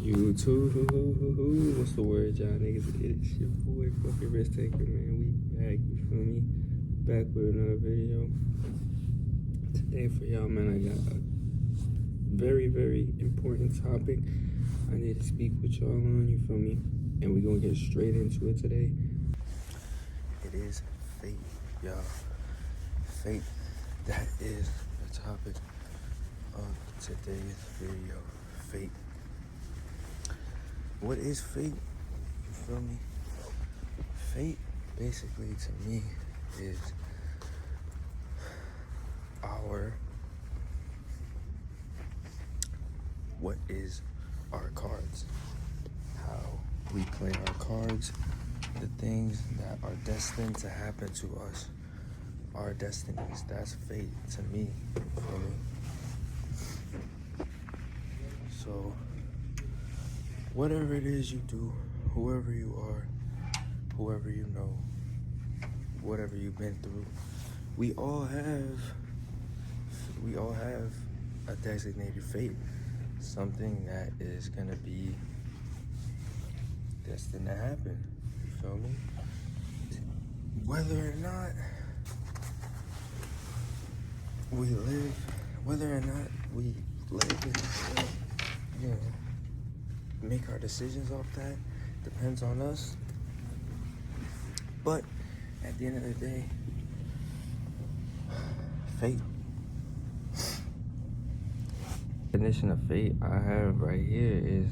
YouTube, what's the word, y'all niggas? It's your boy, fucking Risk Taker, man. We back, you feel me? Back with another video. Today for y'all, man, I got a very, very important topic I need to speak with y'all on, you feel me? And we're gonna get straight into it today. It is fate, y'all. Fate, that is the topic of today's video. Fate. What is fate? You feel me? Fate, basically, to me, is what is our cards, how we play our cards, the things that are destined to happen to us, our destinies. That's fate to me. You feel me? So, whatever it is you do, whoever you are, whoever you know, whatever you've been through, we all have a designated fate, something that is gonna be destined to happen. You feel me? Whether or not we live, and, you know, make our decisions off that, depends on us. But at the end of the day, fate. The definition of fate I have right here is,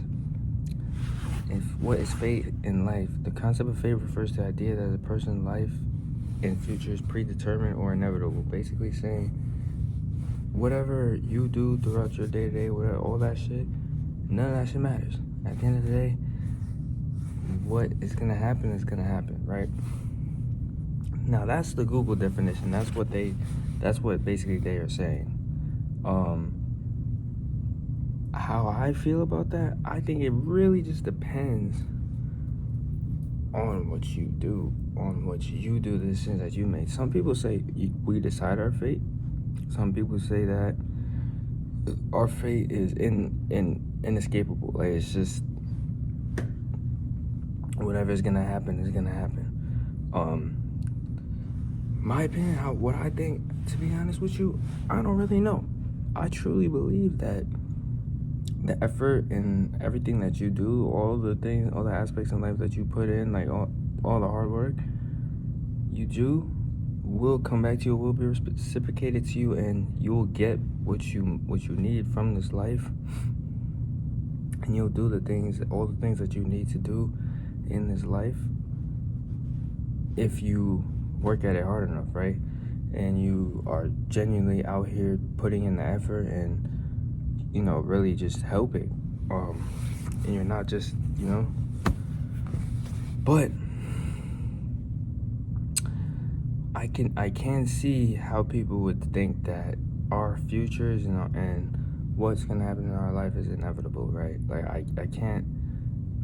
what is fate in life? The concept of fate refers to the idea that a person's life and future is predetermined or inevitable. Basically saying, whatever you do throughout your day-to-day, whatever, all that shit, none of that shit matters. At the end of the day, what is gonna happen is gonna happen, right? Now that's the Google definition. That's what basically they are saying. How I feel about that, I think it really just depends on what you do, the decisions that you make. Some people say we decide our fate. Some people say that our fate is inescapable. Like, it's just whatever is gonna happen is gonna happen. My opinion, what I think, to be honest with you, I don't really know. I truly believe that the effort and everything that you do, all the aspects in life that you put in, like all the hard work you do, will come back to you, will be reciprocated to you, and you'll get what you need from this life. And you'll do all the things that you need to do in this life if you work at it hard enough, right? And you are genuinely out here putting in the effort and, you know, really just helping. And you're not just, you know. But I can see how people would think that our futures, you know, and what's gonna happen in our life is inevitable, right? Like,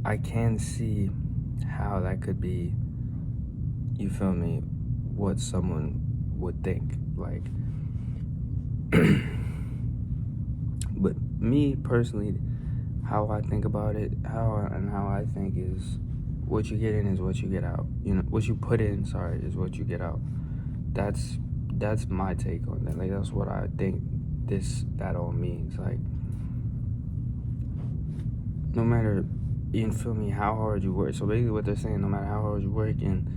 I can see how that could be, you feel me, what someone would think, like. But me personally, how I think about it, how I think is, what you get in is what you get out. You know, what you put in, is what you get out. That's my take on that. Like, that's what I think that all means. Like, no matter, you feel me, how hard you work. So basically what they're saying, no matter how hard you work and,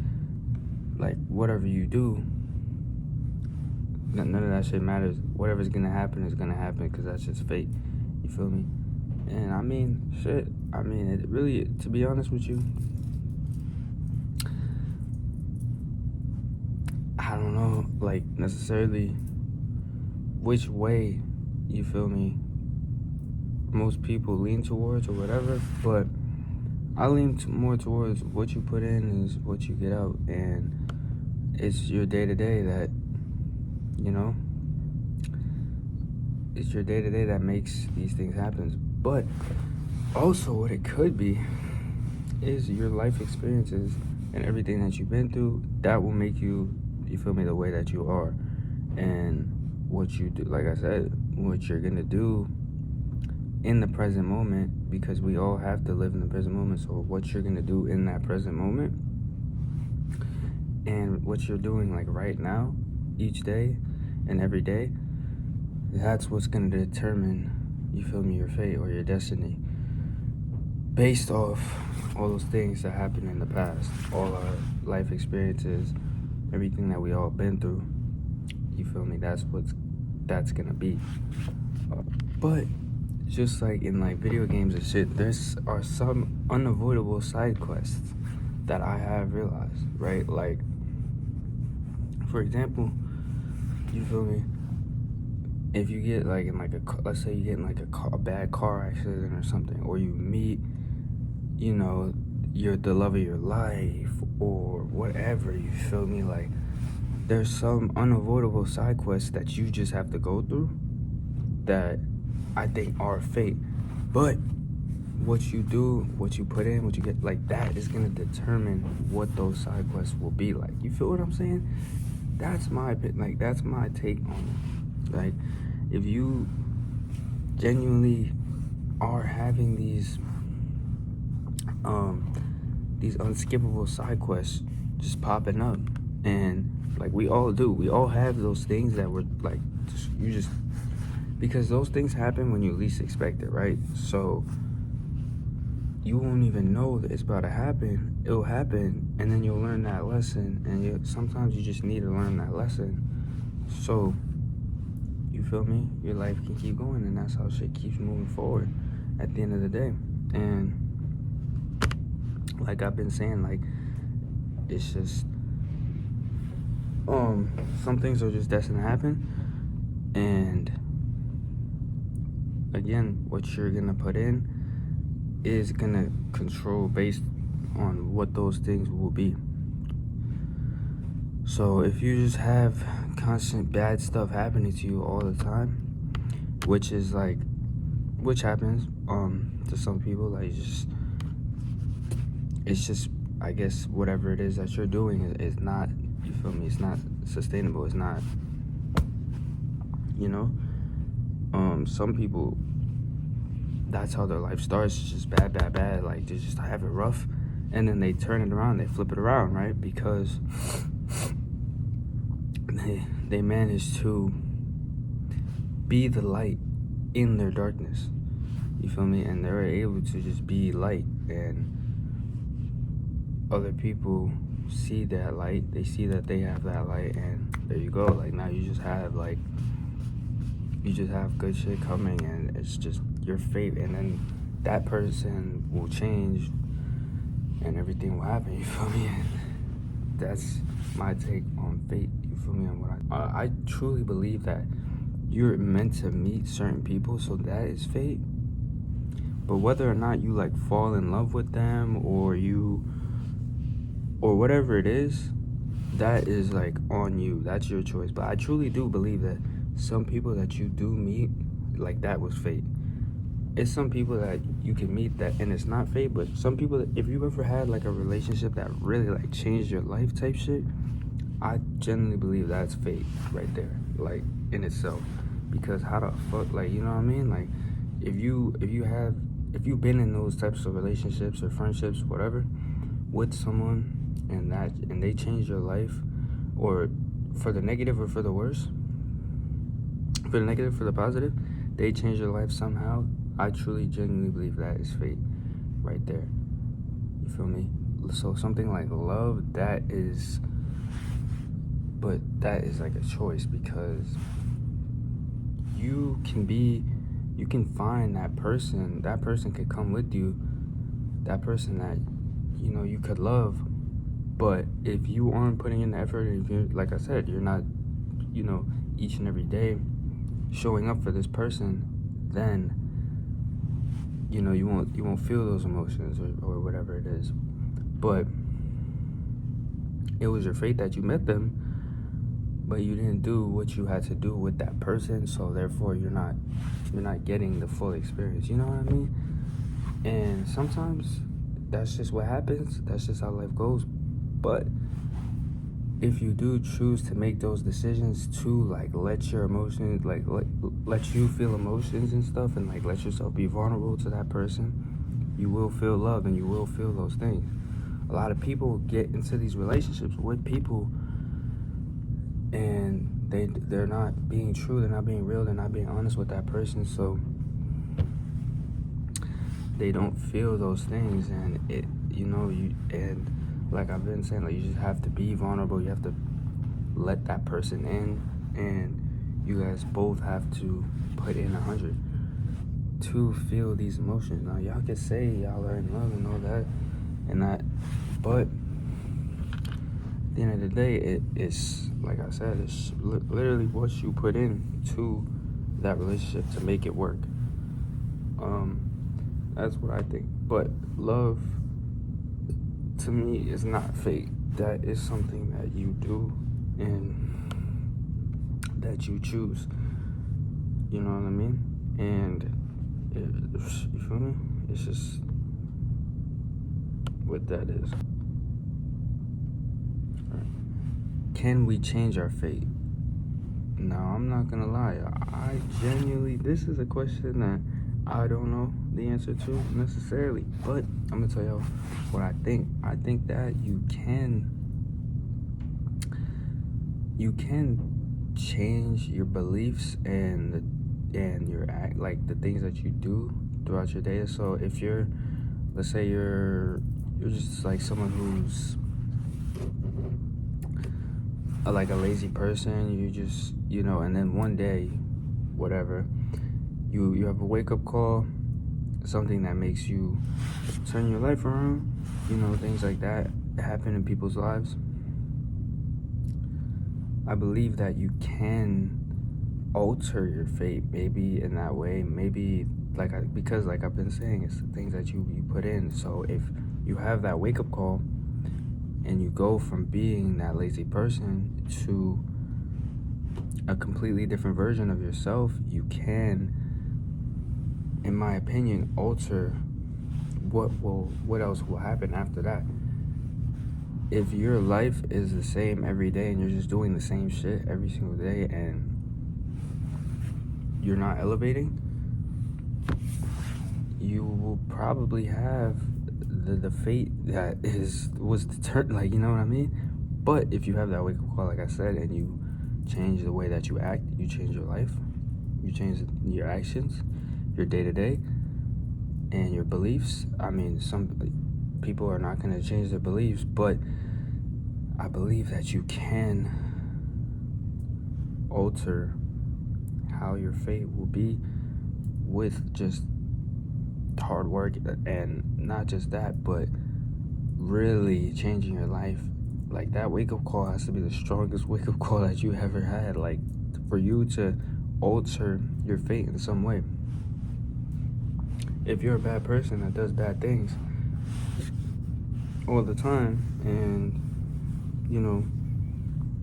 like, whatever you do, none of that shit matters. Whatever's gonna happen is gonna happen, because that's just fate. You feel me? And I mean, shit. I mean, it really, to be honest with you, I don't know, like, necessarily which way, you feel me, most people lean towards or whatever, but I lean more towards what you put in is what you get out. And it's your day-to-day that, you know, it's your day-to-day that makes these things happen. But also what it could be is your life experiences and everything that you've been through that will make you feel me, the way that you are. And what you do, like I said, what you're gonna do in the present moment, because we all have to live in the present moment. So what you're gonna do in that present moment and what you're doing like right now, each day and every day, that's what's gonna determine, you feel me, your fate or your destiny, based off all those things that happened in the past, all our life experiences, everything that we all been through. You feel me? That's gonna be. But just like in like video games and shit, there's are some unavoidable side quests that I have realized, right? Like, for example, you feel me? If you get like in like let's say you get in like a bad car accident or something, or you meet, you know, the love of your life or whatever, you feel me? Like, there's some unavoidable side quests that you just have to go through that I think are fate. But what you do, what you put in, what you get, like, that is gonna determine what those side quests will be like. You feel what I'm saying? That's my take on it. Like, if you genuinely are having these unskippable side quests just popping up, and like we all do, we all have those things that were like because those things happen when you least expect it, right? So you won't even know that it's about to happen. It'll happen, and then you'll learn that lesson, and sometimes you just need to learn that lesson, so you feel me, your life can keep going, and that's how shit keeps moving forward at the end of the day. And like I've been saying, like, it's just some things are just destined to happen, and again, what you're gonna put in is gonna control based on what those things will be. So if you just have constant bad stuff happening to you all the time, which happens to some people, like, it's just, I guess, whatever it is that you're doing is not, you feel me, it's not sustainable. It's not, you know, some people, that's how their life starts. It's just bad, like, they just have it rough, and then they turn it around, they flip it around, right? Because they manage to be the light in their darkness, you feel me? And they're able to just be light, and other people see that light, they see that they have that light, and there you go. Like, now you just have good shit coming, and it's just your fate, and then that person will change and everything will happen, you feel me? And that's my take on fate, you feel me? And what I truly believe that you're meant to meet certain people, so that is fate. But whether or not you like fall in love with them, or whatever it is, that is like on you. That's your choice. But I truly do believe that some people that you do meet, like, that was fate. It's some people that you can meet that and it's not fate, but some people that, if you ever had like a relationship that really like changed your life type shit, I genuinely believe that's fate right there, like, in itself. Because how the fuck, like, you know what I mean? Like, if you've been in those types of relationships or friendships, whatever, with someone, and they change your life, or for the negative or for the worse, for the negative, for the positive, they change your life somehow, I truly, genuinely believe that is fate right there. You feel me? So something like love, that is like a choice, because you can find that person could come with you, that person that, you know, you could love. But if you aren't putting in the effort, if you're, like I said, you're not, you know, each and every day showing up for this person, then, you know, you won't feel those emotions or whatever it is. But it was your fate that you met them, but you didn't do what you had to do with that person, so therefore you're not getting the full experience, you know what I mean? And sometimes that's just what happens, that's just how life goes. But if you do choose to make those decisions to like let your emotions like let you feel emotions and stuff, and like let yourself be vulnerable to that person, you will feel love and you will feel those things. A lot of people get into these relationships with people and they're not being true, they're not being real, they're not being honest with that person, so they don't feel those things. And it, and like I've been saying, like, you just have to be vulnerable, you have to let that person in, and you guys both have to put in 100 to feel these emotions. Now y'all can say y'all are in love and all that and that, but at the end of the day, it's like I said, it's literally what you put in to that relationship to make it work. That's what I think. But love, to me, is not fate. That is something that you do and that you choose. You know what I mean? And you feel me? It's just what that is. Can we change our fate? No, I'm not gonna lie. I genuinely, this is a question that I don't know the answer to necessarily, but I'm gonna tell y'all what I think. I think that you can change your beliefs and your act, like the things that you do throughout your day. So if you're, let's say you're just like someone who's like a lazy person, you just, and then one day, whatever, you have a wake-up call, something that makes you turn your life around, things like that happen in people's lives. I believe that you can alter your fate, maybe in that way, maybe because like I've been saying, it's the things that you put in. So if you have that wake-up call and you go from being that lazy person to a completely different version of yourself, you can, in my opinion, alter what else will happen after that. If your life is the same every day and you're just doing the same shit every single day and you're not elevating, you will probably have the fate that was determined, like, you know what I mean? But if you have that wake-up call, like I said, and you change the way that you act, you change your life, you change your actions, your day-to-day, and your beliefs. I mean, some people are not going to change their beliefs, but I believe that you can alter how your fate will be with just hard work, and not just that, but really changing your life. Like, that wake-up call has to be the strongest wake-up call that you ever had, like, for you to alter your fate in some way. If you're a bad person that does bad things all the time, and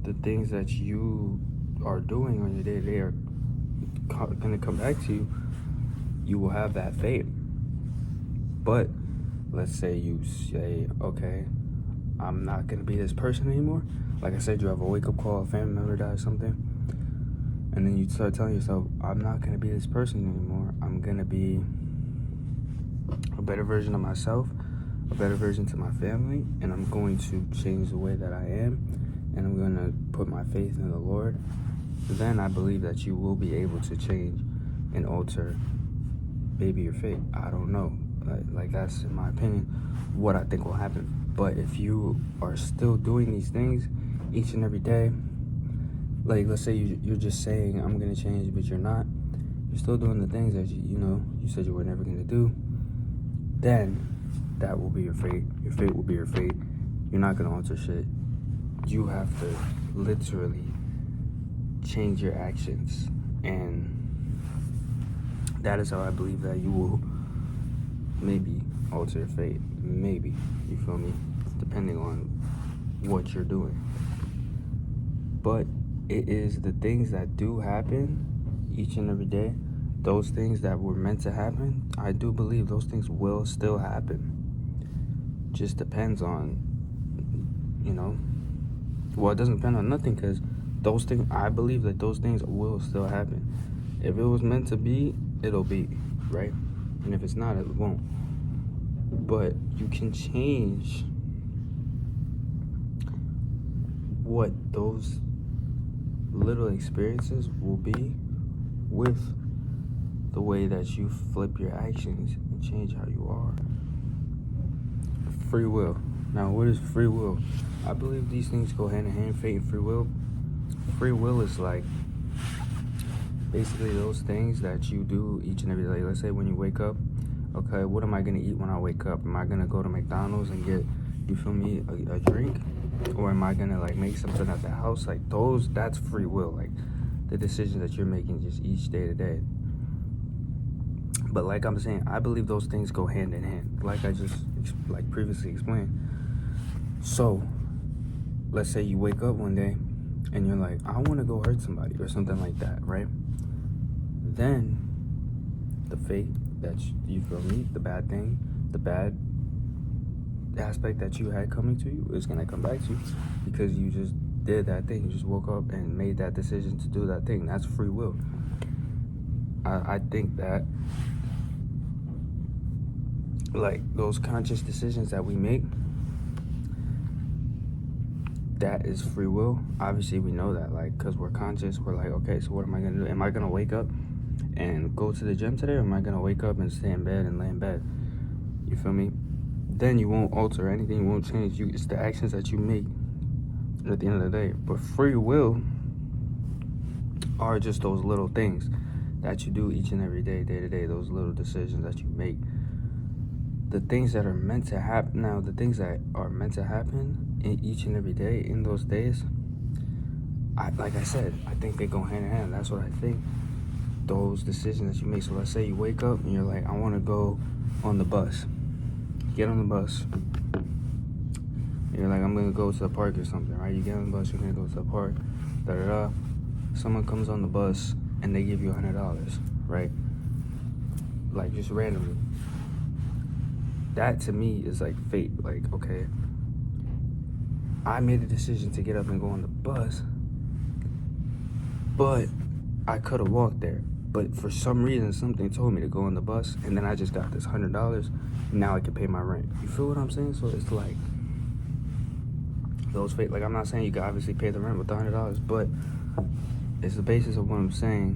the things that you are doing on your day-to-day are gonna come back to you, you will have that fate. But let's say you say, okay, I'm not gonna be this person anymore. Like I said, you have a wake-up call, a family member dies, something, and then you start telling yourself, I'm not gonna be this person anymore. I'm gonna be a better version of myself, a better version to my family, and I'm going to change the way that I am, and I'm gonna put my faith in the Lord. Then I believe that you will be able to change and alter maybe your fate. I don't know. Like that's, in my opinion, what I think will happen. But if you are still doing these things each and every day, like let's say you're just saying I'm gonna change, but you're not. You're still doing the things that you said you were never gonna do. Then that will be your fate. Your fate will be your fate. You're not gonna alter shit. You have to literally change your actions, and that is how I believe that you will maybe alter your fate. Maybe, you feel me? Depending on what you're doing. But it is the things that do happen each and every day, those things that were meant to happen, I do believe those things will still happen. Just depends on, Well, it doesn't depend on nothing, because those things, I believe that those things will still happen. If it was meant to be, it'll be, right? And if it's not, it won't. But you can change what those little experiences will be with the way that you flip your actions and change how you are. Free will. Now, what is free will? I believe these things go hand in hand, fate and free will. Free will is like basically those things that you do each and every day. Let's say when you wake up, okay, what am I going to eat when I wake up? Am I going to go to McDonald's and get, you feel me, a drink? Or am I going to like make something at the house? Like that's free will. Like the decisions that you're making just each day to day. But like I'm saying, I believe those things go hand in hand, like I just like previously explained. So let's say you wake up one day and you're like, I want to go hurt somebody or something like that, right? Then the fate that you feel me, the bad thing, the bad aspect that you had coming to you is going to come back to you because you just did that thing. You just woke up and made that decision to do that thing. That's free will. I think that like those conscious decisions that we make, that is free will. Obviously we know that, like, because we're conscious, we're like, okay, so what am I gonna do? Am I gonna wake up and go to the gym today, or am I gonna wake up and stay in bed and lay in bed? You feel me? Then you won't alter anything, you won't change. It's the actions that you make at the end of the day. But free will are just those little things that you do each and every day, day to day, those little decisions that you make. The things that are meant to happen now, the things that are meant to happen in each and every day, in those days, like I said, I think they go hand in hand. That's what I think. Those decisions that you make. So let's say you wake up and you're like, I want to go on the bus. Get on the bus. You're like, I'm going to go to the park or something, right? You get on the bus, you're going to go to the park, da-da-da. Someone comes on the bus and they give you $100, right? Like, just randomly. That to me is like fate. Like, okay, I made a decision to get up and go on the bus, but I could have walked there. But for some reason, something told me to go on the bus, and then I just got this $100. Now I can pay my rent. You feel what I'm saying? So it's like those fate. Like, I'm not saying you can obviously pay the rent with the $100, but it's the basis of what I'm saying.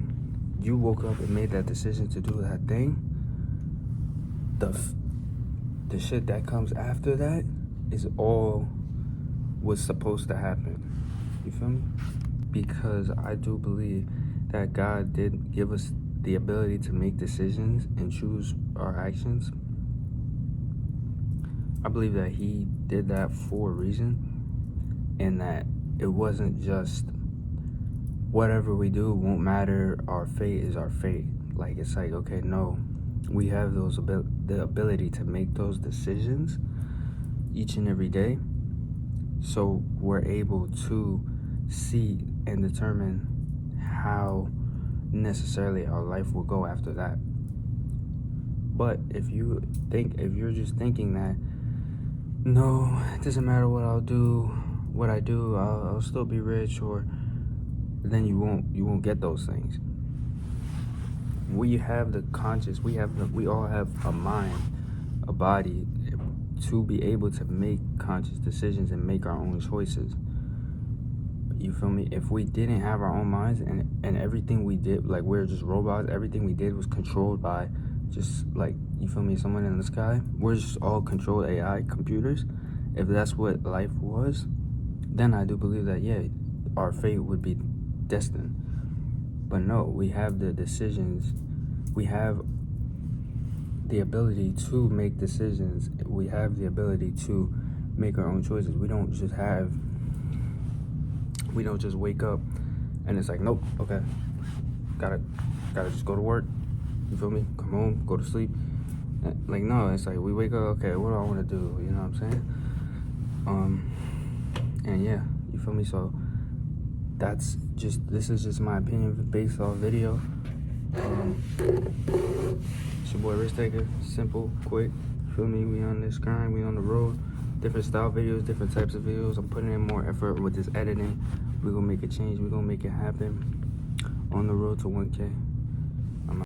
You woke up and made that decision to do that thing. The shit that comes after that is all what's supposed to happen. You feel me? Because I do believe that God did give us the ability to make decisions and choose our actions. I believe that he did that for a reason, and that it wasn't just whatever we do won't matter, our fate is our fate. Like, it's like, okay, no, we have the ability to make those decisions each and every day, so we're able to see and determine how necessarily our life will go after that. But if you're just thinking that, no, it doesn't matter what I do, I'll still be rich, or then you won't get those things. We have the conscious, we all have a mind, a body, to be able to make conscious decisions and make our own choices. You feel me? If we didn't have our own minds and everything we did, like we're just robots, everything we did was controlled by just like, you feel me, someone in the sky, we're just all controlled AI computers. If that's what life was, then I do believe that, yeah, our fate would be destined. But no, we have the decisions, we have the ability to make decisions, we have the ability to make our own choices. We don't just wake up and it's like, nope, okay, gotta just go to work, you feel me, come home, go to sleep. Like, no, it's like we wake up, okay, what do I want to do, you know what I'm saying? And yeah, you feel me? So this is just my opinion based off video. It's your boy Risk Taker. Simple, quick, feel me? We on this grind, we on the road. different style videos, different types of videos. I'm putting in more effort with this editing. We're gonna make a change. We're gonna make it happen on the road to 1K.